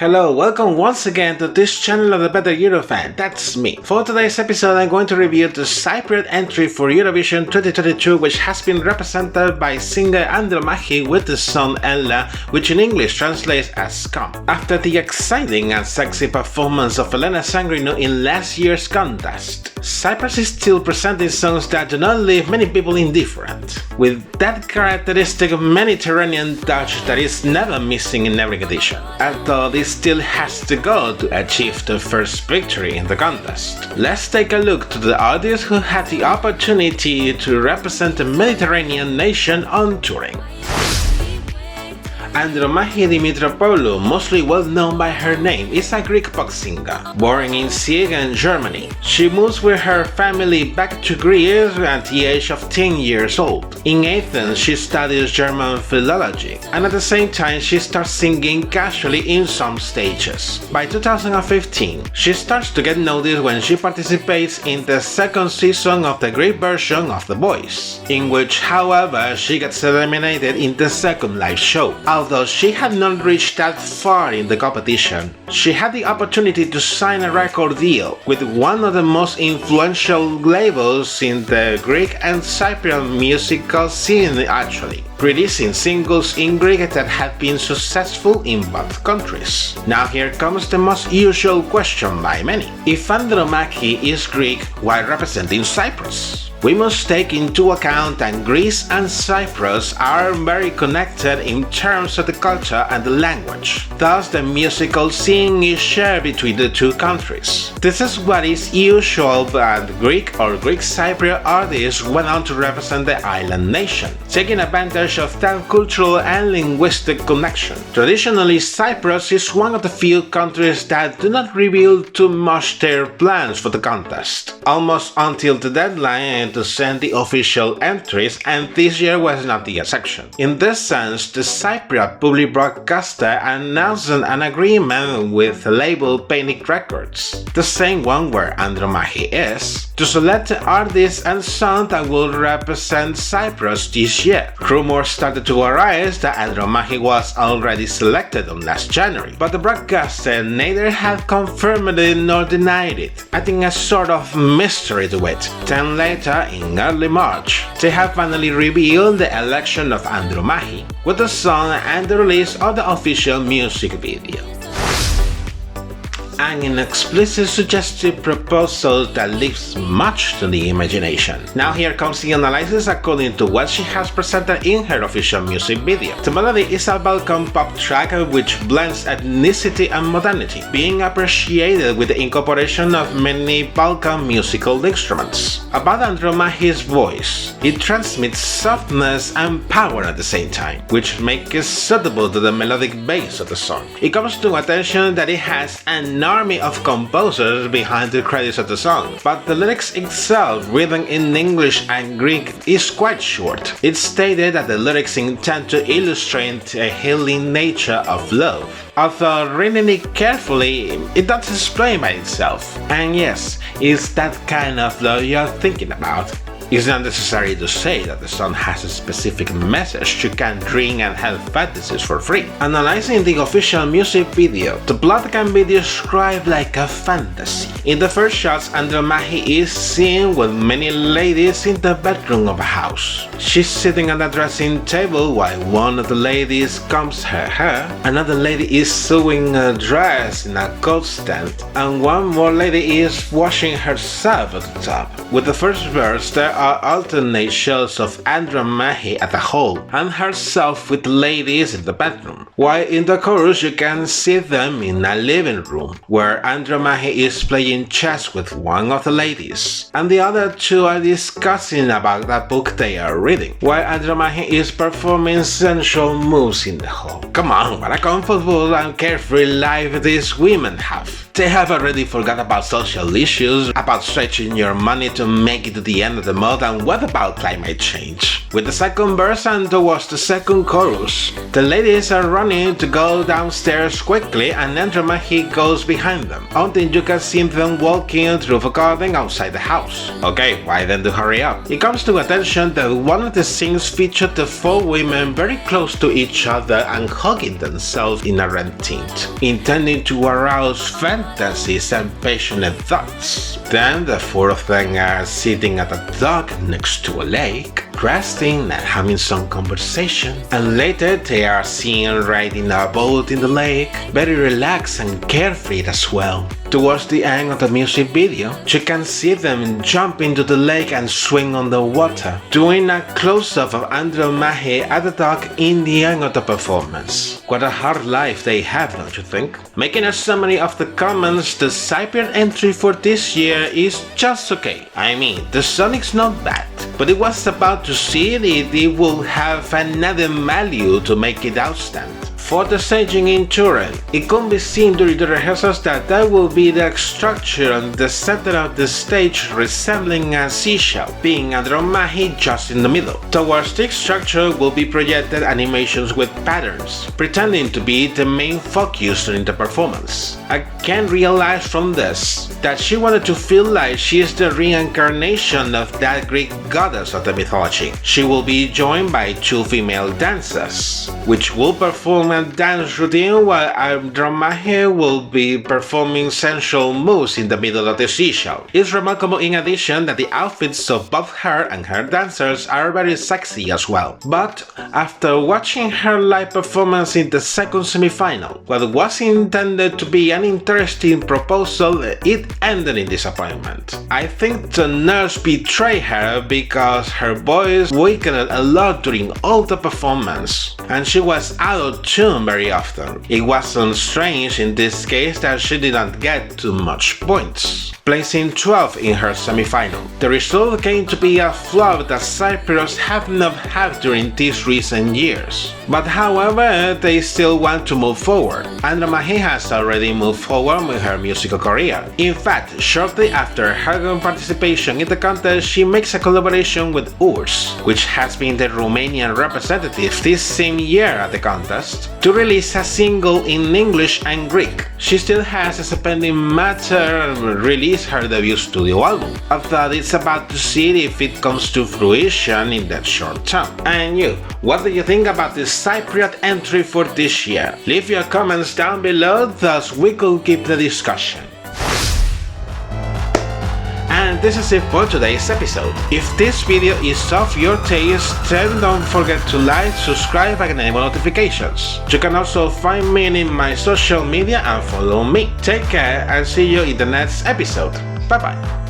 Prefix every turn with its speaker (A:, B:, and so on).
A: Hello, welcome once again to this channel of the Better Eurofan, that's me. For today's episode I'm going to review the Cypriot entry for Eurovision 2022, which has been represented by singer Andromache with the song Ella, which in English translates as Come. After the exciting and sexy performance of Elena Sangrino in last year's contest, Cyprus is still presenting songs that do not leave many people indifferent, with that characteristic Mediterranean touch that is never missing in every edition. Although this still has to go to achieve the first victory in the contest. Let's take a look to the artists who had the opportunity to represent the Mediterranean nation on touring. Andromache Dimitropoulou, mostly well known by her name, is a Greek pop singer. Born in Siegen, Germany, she moves with her family back to Greece at the age of 10 years old. In Athens, she studies German philology, and at the same time she starts singing casually in some stages. By 2015, she starts to get noticed when she participates in the second season of the Greek version of The Voice, in which, however, she gets eliminated in the second live show. Although she had not reached that far in the competition, she had the opportunity to sign a record deal with one of the most influential labels in the Greek and Cypriot musical scene actually, releasing singles in Greek that had been successful in both countries. Now here comes the most usual question by many. If Andromache is Greek while representing Cyprus? We must take into account that Greece and Cyprus are very connected in terms of the culture and the language. Thus, the musical scene is shared between the two countries. This is what is usual, but Greek or Greek Cypriot artists went on to represent the island nation, taking advantage of that cultural and linguistic connection. Traditionally, Cyprus is one of the few countries that do not reveal too much their plans for the contest, almost until the deadline to send the official entries, and this year was not the exception. In this sense, the Cypriot public broadcaster announced an agreement with the label Panic Records, the same one where Andromache is, to select the artists and songs that will represent Cyprus this year. Rumors started to arise that Andromache was already selected on last January, but the broadcaster neither had confirmed it nor denied it, adding a sort of mystery to it. Then later, in early March, they have finally revealed the election of Andromache, with the song and the release of the official music video. An explicit suggestive proposal that leaves much to the imagination. Now here comes the analysis according to what she has presented in her official music video. The melody is a Balkan pop track which blends ethnicity and modernity, being appreciated with the incorporation of many Balkan musical instruments. About Andromache's voice, it transmits softness and power at the same time, which makes it suitable to the melodic base of the song. It comes to attention that it has an army of composers behind the credits of the song, but the lyrics itself, written in English and Greek, is quite short. It's stated that the lyrics intend to illustrate a healing nature of love. Although reading it carefully, it does explain by itself. And yes, it's that kind of love you're thinking about. It's not necessary to say that the song has a specific message you can drink and have fantasies for free. Analyzing the official music video, the plot can be described like a fantasy. In the first shots, Andromache is seen with many ladies in the bedroom of a house. She's sitting at a dressing table while one of the ladies combs her hair, another lady is sewing a dress in a coat stand, and one more lady is washing herself at the top. With the first verse, there are alternate shots of Andromache at the hall and herself with ladies in the bedroom, while in the chorus you can see them in a living room, where Andromache is playing chess with one of the ladies, and the other two are discussing about the book they are reading, while Andromache is performing sensual moves in the hall. Come on, what a comfortable and carefree life these women have. They have already forgot about social issues, about stretching your money to make it to the end of the month, and what about climate change? With the second verse and towards the second chorus, the ladies are running to go downstairs quickly and Andromache goes behind them, until you can see them walking through the garden outside the house. Okay, why then to hurry up? It comes to attention that one of the scenes featured the four women very close to each other and hugging themselves in a red tint, intending to arouse fantasies and passionate thoughts. Then the four of them are sitting at a dock next to a lake, resting and having some conversation, and later they are seen riding a boat in the lake, very relaxed and carefree as well. Towards the end of the music video, you can see them jump into the lake and swing on the water, doing a close-up of Andromache at the dock in the end of the performance. What a hard life they have, don't you think? Making a summary of the comments, the Cypriot entry for this year is just okay. I mean, the song is not bad, but it was about to see if it will have another value to make it outstanding. For the staging in Turin, it can be seen during the rehearsals that there will be the structure on the center of the stage resembling a seashell, being Andromache just in the middle. Towards this structure will be projected animations with patterns, pretending to be the main focus during the performance. I can realize from this that she wanted to feel like she is the reincarnation of that Greek goddess of the mythology. She will be joined by two female dancers, which will perform a dance routine while Andromache will be performing sensual moves in the middle of the seashell. It's remarkable in addition that the outfits of both her and her dancers are very sexy as well. But after watching her live performance in the second semi-final, what was intended to be an interesting proposal, it ended in disappointment. I think the nurse betrayed her because her voice weakened a lot during all the performance, and she was out of tune very often. It wasn't strange in this case that she didn't get too much points, placing 12th in her semi-final. The result came to be a flop that Cyprus have not had during these recent years. But however, they still want to move forward. Andromache has already moved forward with her musical career. In fact, shortly after her participation in the contest, she makes a collaboration with URSS, which has been the Romanian representative this same year at the contest, to release a single in English and Greek. She still has as a pending matter release her debut studio album. I thought it's about to see if it comes to fruition in that short term. And you, what do you think about this Cypriot entry for this year? Leave your comments down below, thus we could keep the discussion. And this is it for today's episode. If this video is of your taste, then don't forget to like, subscribe and enable notifications. You can also find me in my social media and follow me. Take care and see you in the next episode. Bye bye.